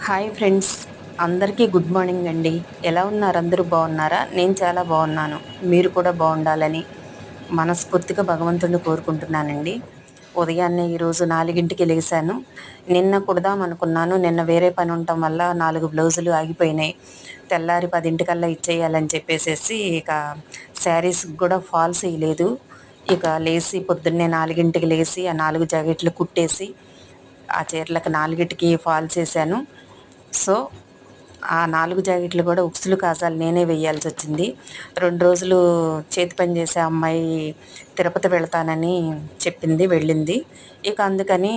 Hi friends, అందరికీ good morning అండి. ఎలా ఉన్నారు? అందరూ బాగున్నారా? నేను చాలా బాగున్నాను. మీరు కూడా బాగుండాలని మనస్ఫూర్తిగా భగవంతుడిని కోరుకుంటున్నానండి. ఉదయాన్నే ఈరోజు 4కి లేసాను. నిన్న కుడదాం అనుకున్నాను. నిన్న వేరే పని ఉండటం వల్ల 4 బ్లౌజులు ఆగిపోయినాయి. తెల్లారి 10 ఇచ్చేయాలని చెప్పేసేసి ఇక శారీస్కి కూడా ఫాల్స్ వేయలేదు. ఇక లేచి పొద్దున్నే 4కి లేచి ఆ 4 జాకెట్లు కుట్టేసి ఆ చీరలకు 4కి ఫాల్స్ వేసాను. సో ఆ 4 జాకెట్లు కూడా ఉక్సులు కాజాలు నేనే వేయాల్సొచ్చింది. 2 రోజులు చేతి పని చేసే అమ్మాయి తిరుపతి వెళ్తానని చెప్పింది, వెళ్ళింది. ఇక అందుకని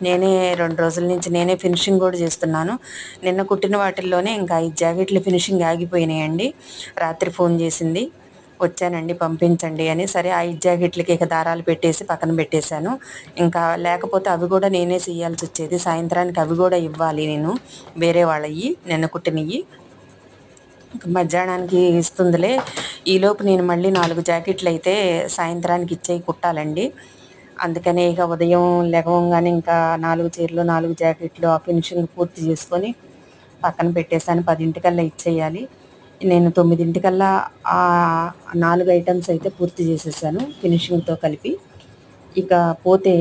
నేనే 2 రోజుల నుంచి నేనే ఫినిషింగ్ కూడా చేస్తున్నాను. నిన్న కుట్టిన వాటిల్లోనే ఇంకా 5 జాకెట్లు ఫినిషింగ్ ఆగిపోయినాయండి. రాత్రి ఫోన్ చేసింది, వచ్చానండి పంపించండి అని. సరే 5 జాకెట్లకి ఇక దారాలు పెట్టేసి పక్కన పెట్టేశాను. ఇంకా లేకపోతే అవి కూడా నేనే చేయాల్సి వచ్చేది. సాయంత్రానికి అవి కూడా ఇవ్వాలి నేను, వేరే వాళ్ళవి నిన్న కుట్టినవి. మధ్యాహ్నానికి ఇస్తుందిలే, ఈలోపు నేను మళ్ళీ 4 జాకెట్లు అయితే సాయంత్రానికి ఇచ్చేయి కుట్టాలండి. అందుకనే ఇక ఉదయం లెగవంగానే ఇంకా 4 చీరలు 4 జాకెట్లు ఆ ఫినిషింగ్ పూర్తి చేసుకొని పక్కన పెట్టేశాను. 10 ఇచ్చేయాలి. నేను 9 ఆ 4 ఐటమ్స్ అయితే పూర్తి చేసేసాను ఫినిషింగ్తో కలిపి. ఇక పోతే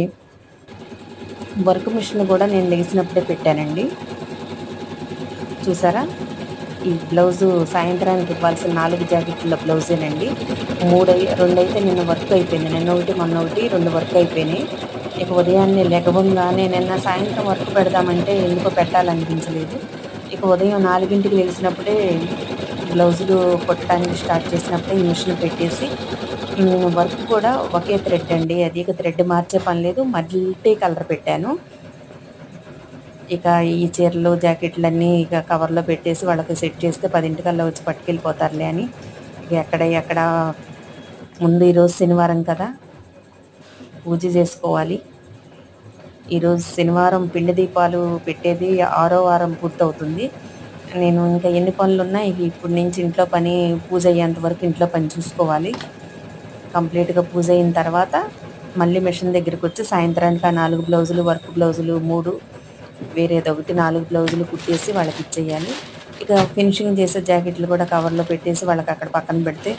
వర్క్ మిషన్ కూడా నేను లేచినప్పుడే పెట్టానండి. చూసారా, ఈ బ్లౌజు సాయంత్రానికి ఇవ్వాల్సిన 4 జాకెట్ల బ్లౌజేనండి. 2 అయితే నిన్న వర్క్ అయిపోయింది. నిన్న ఒకటి మొన్న ఒకటి 2 వర్క్ అయిపోయినాయి. ఇక ఉదయాన్నే లెగవంగానే నిన్న సాయంత్రం వర్క్ పెడదామంటే ఎందుకో పెట్టాలనిపించలేదు. ఇక ఉదయం 4కి లేచినప్పుడే బ్లౌజులు కుట్టడానికి స్టార్ట్ చేసినప్పుడే ఈ మిషన్ పెట్టేసి వర్క్ కూడా ఒకే థ్రెడ్ అండి. అది ఇక థ్రెడ్ మార్చే పని లేదు. మల్టీ కలర్ పెట్టాను. ఇక ఈ చీరలు జాకెట్లన్నీ ఇక కవర్లో పెట్టేసి వాళ్ళకి సెట్ చేస్తే 10 వచ్చి పట్టుకెళ్ళిపోతారులే అని ఇక ఎక్కడ ముందు ఈరోజు శనివారం కదా, పూజ చేసుకోవాలి. ఈరోజు శనివారం పిండి దీపాలు పెట్టేది 6వ వారం పూర్తవుతుంది. నేను ఇంకా ఎన్ని పనులున్నా ఇక ఇప్పుడు నుంచి ఇంట్లో పని పూజ అయ్యేంత వరకు ఇంట్లో పని చూసుకోవాలి. కంప్లీట్గా పూజ అయిన తర్వాత మళ్ళీ మిషన్ దగ్గరికి వచ్చి సాయంత్రానికి ఆ 4 బ్లౌజులు వర్క్ బ్లౌజులు 3 వేరేదొకటి 4 బ్లౌజులు కుట్టేసి వాళ్ళకి ఇచ్చేయాలి. ఇక ఫినిషింగ్ చేసే జాకెట్లు కూడా కవర్లో పెట్టేసి వాళ్ళకి అక్కడ పక్కన పెడితే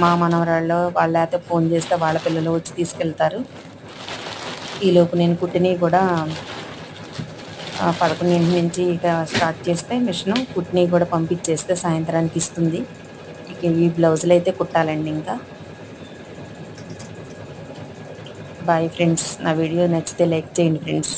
మా మనవరాళ్ళు వాళ్ళ లేకపోతే ఫోన్ చేస్తే వాళ్ళ పిల్లలు వచ్చి తీసుకెళ్తారు. ఈలోపు నేను కుట్టినవి కూడా 11 నుంచి ఇక స్టార్ట్ చేస్తే మిషను కుట్టినవి కూడా పంపించేస్తే సాయంత్రానికి ఇస్తుంది. ఇక ఈ బ్లౌజులు అయితే కుట్టాలండి. ఇంకా బాయ్ ఫ్రెండ్స్. నా వీడియో నచ్చితే లైక్ చేయండి ఫ్రెండ్స్.